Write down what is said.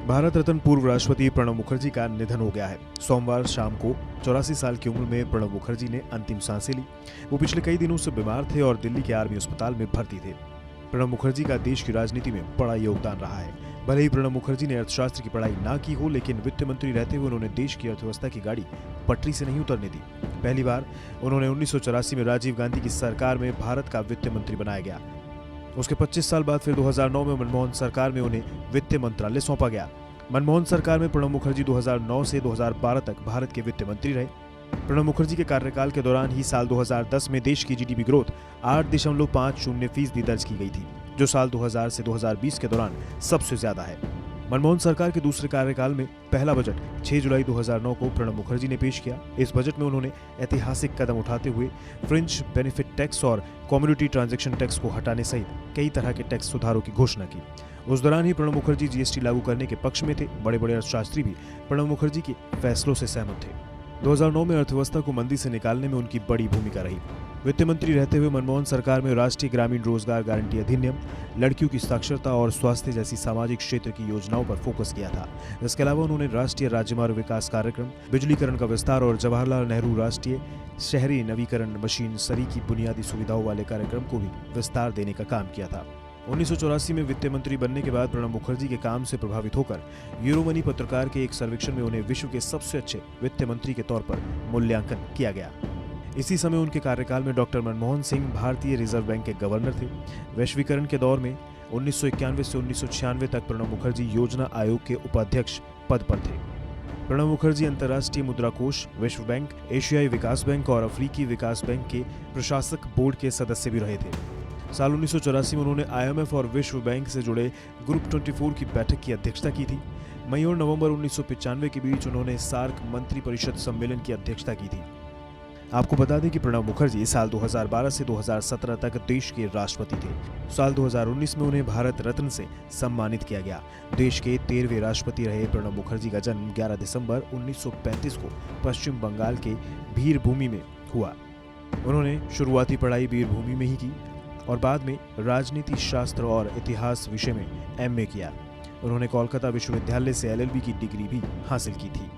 भारत रत्न पूर्व राष्ट्रपति प्रणब मुखर्जी का निधन हो गया है। सोमवार शाम को 84 साल की उम्र में प्रणब मुखर्जी ने अंतिम सांसें ली। वो पिछले कई दिनों से बीमार थे और दिल्ली के आर्मी अस्पताल में भर्ती थे। प्रणब मुखर्जी का देश की राजनीति में बड़ा योगदान रहा है। भले ही प्रणब मुखर्जी ने अर्थशास्त्र की पढ़ाई ना की हो, लेकिन वित्त मंत्री रहते हुए उन्होंने देश की अर्थव्यवस्था की गाड़ी पटरी से नहीं उतरने दी। पहली बार उन्होंने 1984 में राजीव गांधी की सरकार में भारत का वित्त मंत्री बनाया गया। उसके 25 साल बाद फिर 2009 में मनमोहन सरकार में उन्हें वित्त मंत्रालय सौंपा गया। मनमोहन सरकार में प्रणब मुखर्जी 2009 से 2012 तक भारत के वित्त मंत्री रहे। प्रणब मुखर्जी के कार्यकाल के दौरान ही साल 2010 में देश की जीडीपी ग्रोथ 8.50% दर्ज की गई थी, जो साल 2000 से 2020 के दौरान सबसे ज्यादा है। मनमोहन सरकार के दूसरे कार्यकाल में पहला बजट 6 जुलाई 2009 को प्रणब मुखर्जी ने पेश किया। इस बजट में उन्होंने ऐतिहासिक कदम उठाते हुए फ्रिंज बेनिफिट टैक्स और कम्युनिटी ट्रांजैक्शन टैक्स को हटाने सहित कई तरह के टैक्स सुधारों की घोषणा की। उस दौरान ही प्रणब मुखर्जी जीएसटी लागू करने के पक्ष में थे। बड़े बड़े अर्थशास्त्री भी प्रणब मुखर्जी के फैसलों से सहमत थे। 2009 में अर्थव्यवस्था को मंदी से निकालने में उनकी बड़ी भूमिका रही। वित्त मंत्री रहते हुए मनमोहन सरकार में राष्ट्रीय ग्रामीण रोजगार गारंटी अधिनियम, लड़कियों की साक्षरता और स्वास्थ्य जैसी सामाजिक क्षेत्र की योजनाओं पर फोकस किया था। इसके अलावा उन्होंने राष्ट्रीय राज्यमार्ग विकास कार्यक्रम, बिजलीकरण का विस्तार और जवाहरलाल नेहरू राष्ट्रीय शहरी नवीकरण मिशन सरी की बुनियादी सुविधाओं वाले कार्यक्रम को भी विस्तार देने का काम किया था। 1984 में वित्त मंत्री बनने के बाद प्रणब मुखर्जी के काम से प्रभावित होकर यूरोमनी पत्रकार के एक सर्वेक्षण में उन्हें विश्व के सबसे अच्छे वित्त मंत्री के तौर पर मूल्यांकन किया गया। इसी समय उनके कार्यकाल में डॉक्टर मनमोहन सिंह भारतीय रिजर्व बैंक के गवर्नर थे। वैश्वीकरण के दौर में 1991 से 1996 तक प्रणब मुखर्जी योजना आयोग के उपाध्यक्ष पद पर थे। प्रणब मुखर्जी अंतर्राष्ट्रीय मुद्रा कोष, विश्व बैंक, एशियाई विकास बैंक और अफ्रीकी विकास बैंक के प्रशासक बोर्ड के सदस्य भी रहे थे। साल 1984 में उन्होंने आईएमएफ और विश्व बैंक से जुड़े ग्रुप 24 की बैठक की अध्यक्षता की थी। मई और नवंबर 1995 के बीच उन्होंने सार्क मंत्री परिषद सम्मेलन की अध्यक्षता की थी। आपको बता दें कि प्रणब मुखर्जी साल 2012 से 2017 तक देश के राष्ट्रपति थे। साल 2019 में उन्हें भारत रत्न से सम्मानित किया गया। देश के 13वें राष्ट्रपति रहे प्रणब मुखर्जी का जन्म 11 दिसंबर 1935 को पश्चिम बंगाल के बीरभूमि में हुआ। उन्होंने शुरुआती पढ़ाई बीरभूमि में ही की और बाद में राजनीति शास्त्र और इतिहास विषय में एमए किया। उन्होंने कोलकाता विश्वविद्यालय से एलएलबी की डिग्री भी हासिल की थी।